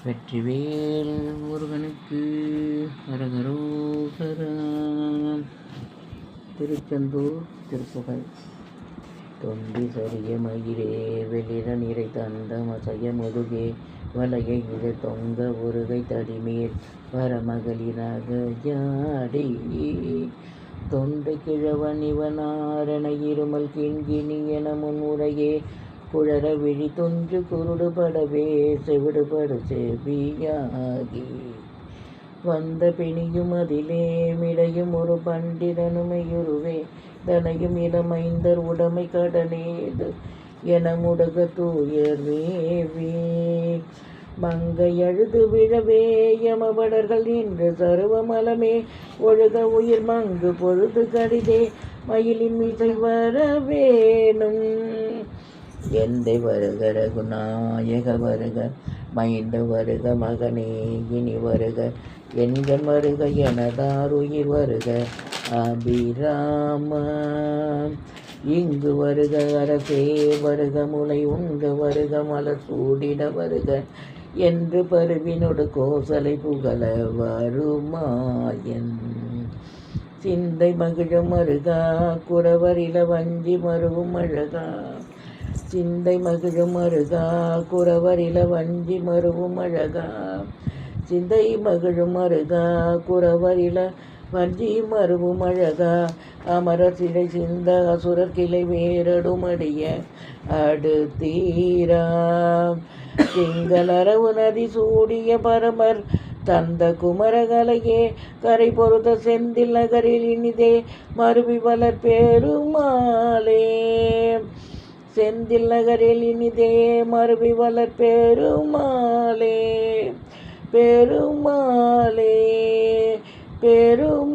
வெற்றிவேல் முருகனுக்கு அரகரோகரா. திருச்செந்தூர் திருப்புகழ். தொண்டி சரிய மயிரே வெளிர நிறை தந்த மசைய முதுகே வலையை இழ தொங்க ஒருகை தடிமேல் வரமகளிராக யாடி தொண்டை கிழவன் இவனாரண இருமல் கிண்கிணி என முன்னுரையே குழற விழி தொன்று குருடுபடவே செவிடுபடு செவியாகி வந்த பிணியும் அதிலே மிடையும் ஒரு பண்டிதனுமையுருவே தனையும் இளமைந்தர் உடைமை கடனேது என முடக தூயர்வேவே மங்கை அழுது விழவே யமபடர்கள் நின்று சருவமலமே ஒழுக உயிர் மங்கு பொழுது கடிதே மயிலின் மீசை வரவேணும் எந்தை வருக ரகுநாயக வருக மைந்த வருக மகனே இனி வருக எண்கள் வருக எனதாருயிர் வருக அபிராம இங்கு வருக அரசே வருக முலை உண்க வருக மலர் சூடிட வருக என்று பருவினொடு கோசலை புகழ வருமாயன் சிந்தை மகிழும் மருகா குறவரில வஞ்சி மருவும் அழகா சிந்தை மகிழும் அருகா குறவரில வஞ்சி மருவும் அழகா சிந்தை மகிழும் அருகா குறவரில வஞ்சி மருவும் அழகா அமர சிலை சிந்த அசுரர் கிளை வேரடுமடிய அடுத்தீரா திங்களரவு நதி சூடிய பரமர் தந்த குமரகலையே கரை பொறுத்த செந்தில் நகரில் இனிதே மருவி வளர் பெருமாளே செந்தில் நகரில் இனிதே மருவி வளர் பெருமாளே பெருமாளே பெருமாளே.